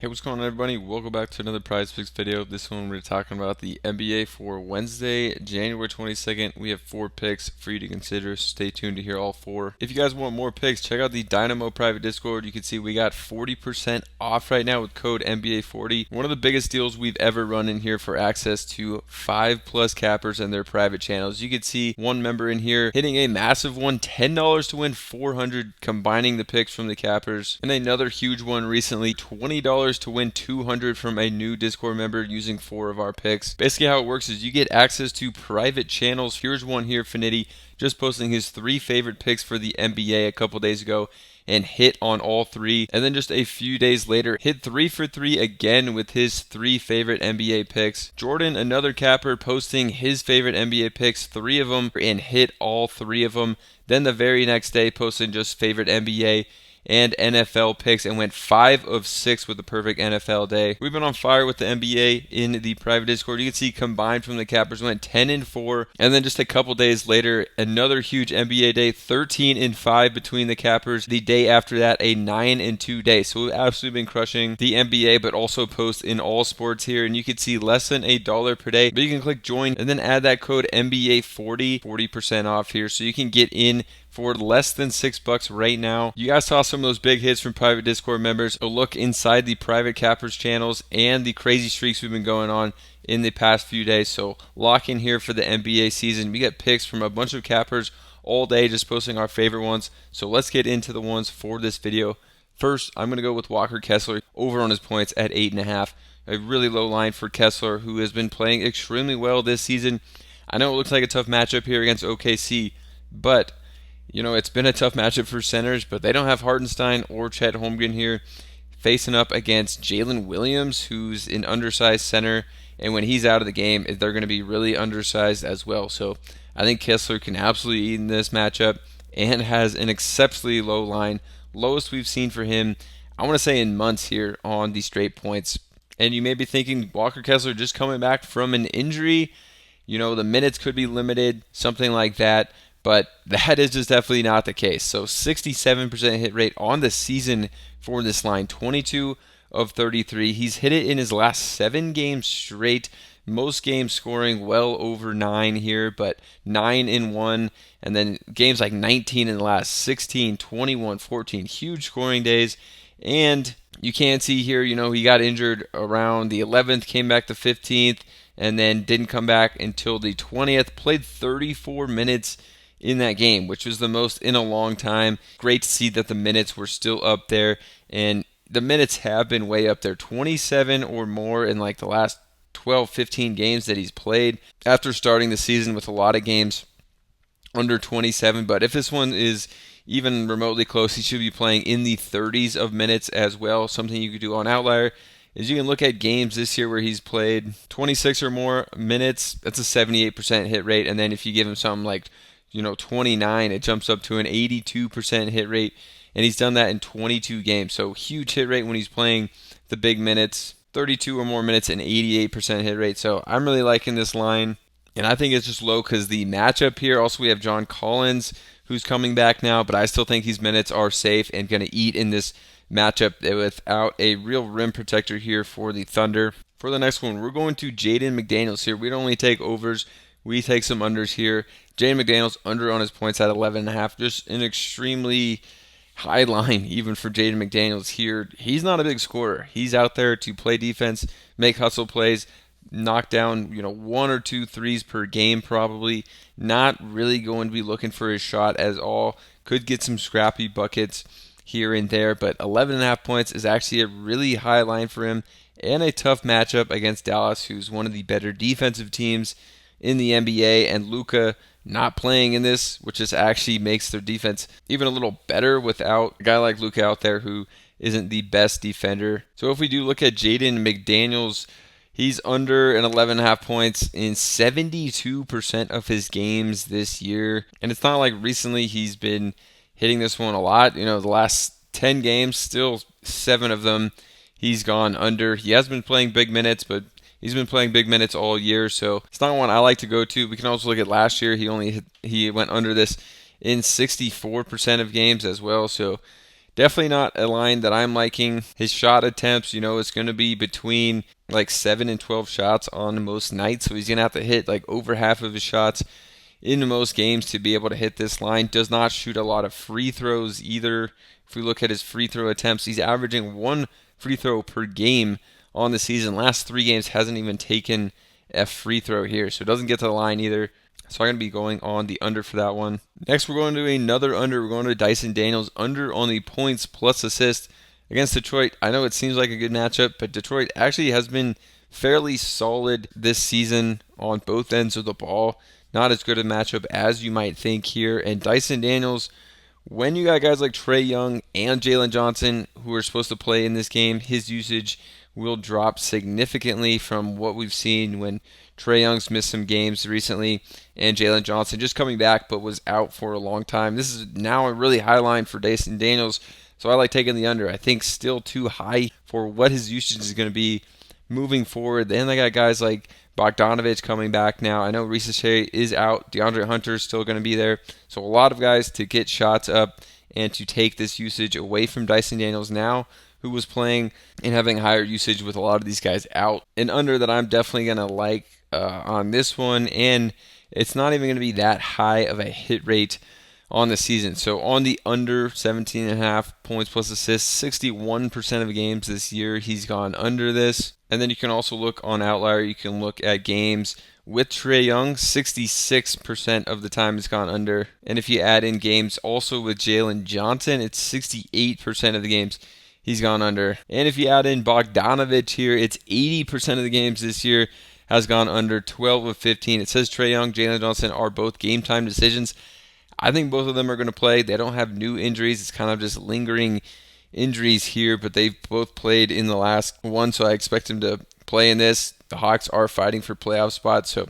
Hey, what's going on, everybody? Welcome back to another Prizepicks video. This one we're talking about the NBA for Wednesday, January 22nd. We have 4 picks for you to consider, so stay tuned to hear all 4. If you guys want more picks, check out the Dynamo private Discord. You can see we got 40% off right now with code NBA40. One of the biggest deals we've ever run in here for access to 5+ cappers and their private channels. You can see one member in here hitting a massive one, $10 to win 400, combining the picks from the cappers. And another huge one recently, $20 to win 200 from a new Discord member using 4 of our picks. Basically how it works is you get access to private channels. Here's one here, Finity, just posting his 3 favorite picks for the NBA a couple days ago and hit on all 3. And then just a few days later, hit 3 for 3 again with his 3 favorite NBA picks. Jordan, another capper, posting his favorite NBA picks, 3 of them, and hit all 3 of them. Then the very next day, posting just favorite NBA and NFL picks and went 5 of 6 with the perfect NFL day. We've been on fire with the NBA in the private Discord. You can see combined from the cappers went 10-4, and then just a couple days later, another huge NBA day, 13-5 between the cappers. The day after that, a 9-2 day. So we've absolutely been crushing the NBA, but also post in all sports here. And you can see less than $1 per day, but you can click join and then add that code NBA40, 40% off here, so you can get in for less than $6 right now. You guys saw some of those big hits from private Discord members. A look inside the private cappers channels and the crazy streaks we've been going on in the past few days. So lock in here for the NBA season. We get picks from a bunch of cappers all day, just posting our favorite ones. So let's get into the ones for this video. First, I'm going to go with Walker Kessler over on his points at 8.5. A really low line for Kessler, who has been playing extremely well this season. I know it looks like a tough matchup here against OKC, but it's been a tough matchup for centers, but they don't have Hartenstein or Chet Holmgren here, facing up against Jalen Williams, who's an undersized center, and when he's out of the game, they're going to be really undersized as well. So I think Kessler can absolutely eat in this matchup and has an exceptionally low line, lowest we've seen for him, I want to say in months here on the straight points. And you may be thinking, Walker Kessler just coming back from an injury, the minutes could be limited, something like that. But that is just definitely not the case. So 67% hit rate on the season for this line, 22 of 33. He's hit it in his last 7 games straight. Most games scoring well over 9 here, but 9 in 1. And then games like 19 in the last 16, 21, 14. Huge scoring days. And you can see here, he got injured around the 11th, came back the 15th, and then didn't come back until the 20th. Played 34 minutes in that game, which was the most in a long time. Great to see that the minutes were still up there, and the minutes have been way up there, 27 or more in like the last 12, 15 games that he's played after starting the season with a lot of games under 27. But if this one is even remotely close, he should be playing in the 30s of minutes as well. Something you could do on Outlier is you can look at games this year where he's played 26 or more minutes. That's a 78% hit rate, and then if you give him something like 29, it jumps up to an 82% hit rate, and he's done that in 22 games. So huge hit rate when he's playing the big minutes, 32 or more minutes and 88% hit rate. So I'm really liking this line, and I think it's just low because the matchup here. Also, we have John Collins, who's coming back now, but I still think these minutes are safe and going to eat in this matchup without a real rim protector here for the Thunder. For the next one, we're going to Jaden McDaniels here. We don't only take overs, we take some unders here. Jaden McDaniels under on his points at 11.5. Just an extremely high line even for Jaden McDaniels here. He's not a big scorer. He's out there to play defense, make hustle plays, knock down 1 or 2 threes per game probably. Not really going to be looking for his shot as all. Could get some scrappy buckets here and there, but 11.5 points is actually a really high line for him, and a tough matchup against Dallas, who's one of the better defensive teams in the NBA, and Luka not playing in this, which just actually makes their defense even a little better without a guy like Luka out there who isn't the best defender. So if we do look at Jaden McDaniels, he's under an 11.5 points in 72% of his games this year. And it's not like recently he's been hitting this one a lot. The last 10 games, still 7 of them he's gone under. He has been playing big minutes, but he's been playing big minutes all year, so it's not one I like to go to. We can also look at last year. He went under this in 64% of games as well, so Definitely not a line that I'm liking. His shot attempts, it's going to be between like 7 and 12 shots on most nights. So he's going to have to hit like over half of his shots in most games to be able to hit this line. Does not shoot a lot of free throws either. If we look at his free throw attempts, he's averaging one free throw per game on the season. Last 3 games hasn't even taken a free throw here, so it doesn't get to the line either. So I'm going to be going on the under for that one. Next, we're going to another under. We're going to Dyson Daniels under on the points plus assists against Detroit. I know it seems like a good matchup, but Detroit actually has been fairly solid this season on both ends of the ball. Not as good a matchup as you might think here. And Dyson Daniels, when you got guys like Trae Young and Jalen Johnson who are supposed to play in this game, his usage will drop significantly from what we've seen when Trae Young's missed some games recently and Jalen Johnson just coming back but was out for a long time. This is now a really high line for Dyson Daniels, so I like taking the under. I think still too high for what his usage is going to be moving forward. Then they got guys like Bogdanovich coming back now. I know Shea is out. DeAndre Hunter is still going to be there. So a lot of guys to get shots up and to take this usage away from Dyson Daniels now, who was playing and having higher usage with a lot of these guys out. An under that I'm definitely going to like on this one, and it's not even going to be that high of a hit rate on the season. So on the under 17.5 points plus assists, 61% of games this year he's gone under this. And then you can also look on Outlier, you can look at games with Trae Young, 66% of the time it's gone under. And if you add in games also with Jalen Johnson, it's 68% of the games he's gone under. And if you add in Bogdanovich here, it's 80% of the games this year has gone under, 12 of 15. It says Trae Young, Jalen Johnson are both game time decisions. I think both of them are going to play. They don't have new injuries. It's kind of just lingering injuries here, but they've both played in the last one, so I expect them to play in this. The Hawks are fighting for playoff spots, so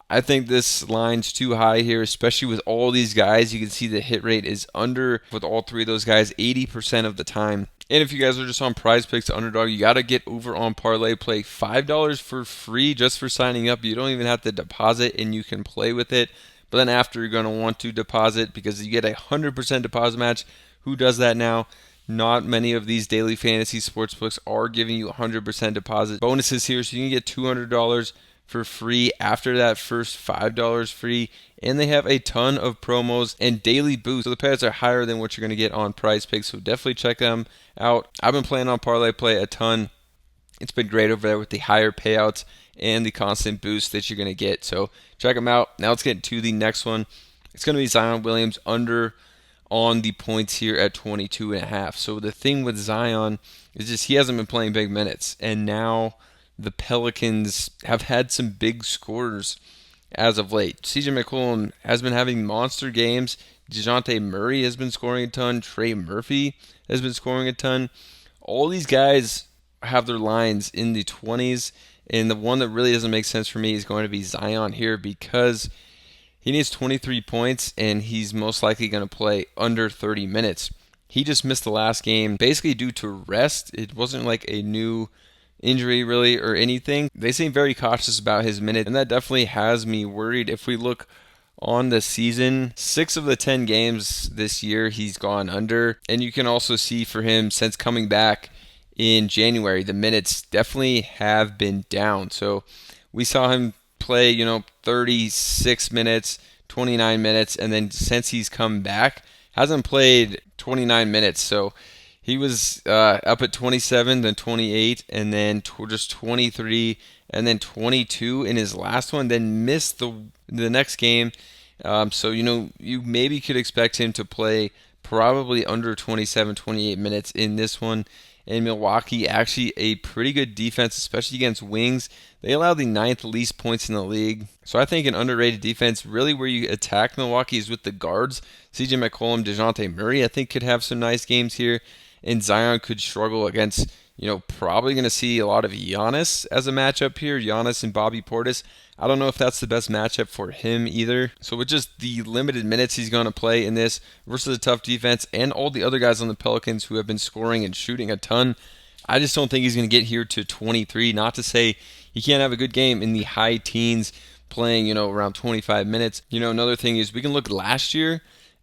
I think this line's too high here, especially with all these guys. You can see the hit rate is under with all three of those guys 80% of the time. And if you guys are just on Prizepicks Underdog, you got to get over on Parlay Play. $5 for free just for signing up. You don't even have to deposit, and you can play with it. But then after, you're going to want to deposit because you get a 100% deposit match. Who does that now? Not many of these daily fantasy sportsbooks are giving you 100% deposit bonuses here, so you can get $200 for free after that first $5 free. And they have a ton of promos and daily boosts, so the payouts are higher than what you're going to get on Prizepicks, so definitely check them out. I've been playing on Parlay Play a ton. It's been great over there with the higher payouts and the constant boost that you're going to get, so check them out. Now let's get to the next one. It's going to be Zion Williams under on the points here at 22.5. So the thing with Zion is just he hasn't been playing big minutes, and now the Pelicans have had some big scorers as of late. CJ McCollum has been having monster games. DeJounte Murray has been scoring a ton. Trey Murphy has been scoring a ton. All these guys have their lines in the 20s, and the one that really doesn't make sense for me is going to be Zion here because he needs 23 points, and he's most likely going to play under 30 minutes. He just missed the last game basically due to rest. It wasn't like a new injury really or anything. They seem very cautious about his minute, and that definitely has me worried. If we look on the season, 6 of the 10 games this year he's gone under, and you can also see for him since coming back in January, the minutes definitely have been down. So we saw him play, 36 minutes, 29 minutes, and then since he's come back, hasn't played 29 minutes. So he was up at 27, then 28, and then just 23, and then 22 in his last one, then missed the next game. So, you maybe could expect him to play probably under 27, 28 minutes in this one. And Milwaukee, actually a pretty good defense, especially against wings. They allow the 9th least points in the league. So I think an underrated defense, really where you attack Milwaukee, is with the guards. CJ McCollum, DeJounte Murray, I think could have some nice games here. And Zion could struggle against, probably going to see a lot of Giannis as a matchup here. Giannis and Bobby Portis. I don't know if that's the best matchup for him either. So with just the limited minutes he's going to play in this versus a tough defense and all the other guys on the Pelicans who have been scoring and shooting a ton, I just don't think he's going to get here to 23. Not to say he can't have a good game in the high teens playing, around 25 minutes. Another thing is we can look last year,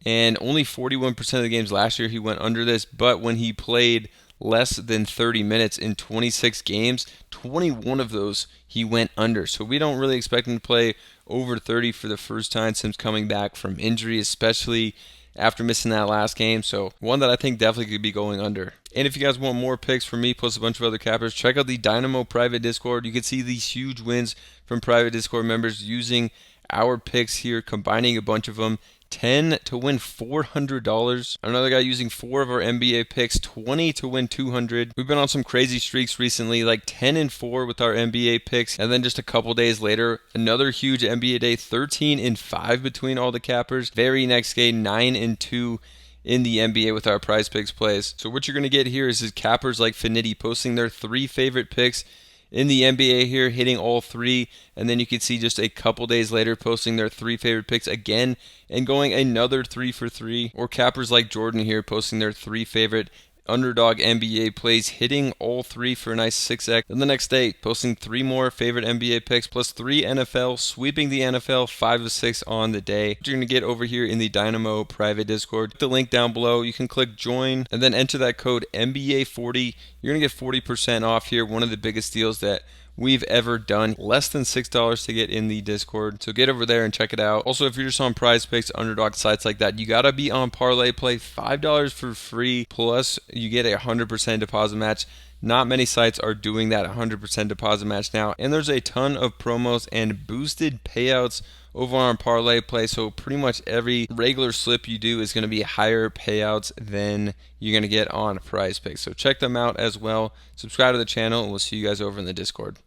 and only 41% of the games last year he went under this, but when he played less than 30 minutes in 26 games, 21 of those he went under. So we don't really expect him to play over 30 for the first time since coming back from injury, especially after missing that last game. So one that I think definitely could be going under. And if you guys want more picks from me plus a bunch of other cappers, check out the Dynamo private Discord. You can see these huge wins from private Discord members using our picks here, combining a bunch of them. 10 to win $400. Another guy using 4 of our NBA picks, 20 to win $200. We've been on some crazy streaks recently, like 10 and 4 with our NBA picks, and then just a couple days later, another huge NBA day, 13 and 5 between all the cappers. Very next game, 9 and 2 in the NBA with our Prizepicks plays. So what you're going to get here is cappers like Finity posting their 3 favorite picks in the NBA here, hitting all 3, and then you can see just a couple days later posting their 3 favorite picks again and going another 3 for 3. Or cappers like Jordan here posting their 3 favorite underdog NBA plays, hitting all 3 for a nice 6x. Then the next day, posting 3 more favorite NBA picks plus 3 NFL, sweeping the NFL 5 of 6 on the day. You're going to get over here in the Dynamo private Discord. The link down below, you can click join and then enter that code NBA40. You're going to get 40% off here. One of the biggest deals that we've ever done. Less than $6 to get in the Discord. So get over there and check it out. Also, if you're just on Prizepicks, underdog sites like that, you gotta be on Parlay Play. $5 for free, plus you get a 100% deposit match. Not many sites are doing that 100% deposit match now, and there's a ton of promos and boosted payouts over on Parlay Play. So pretty much every regular slip you do is going to be higher payouts than you're going to get on Prizepicks. So check them out as well. Subscribe to the channel, and we'll see you guys over in the Discord.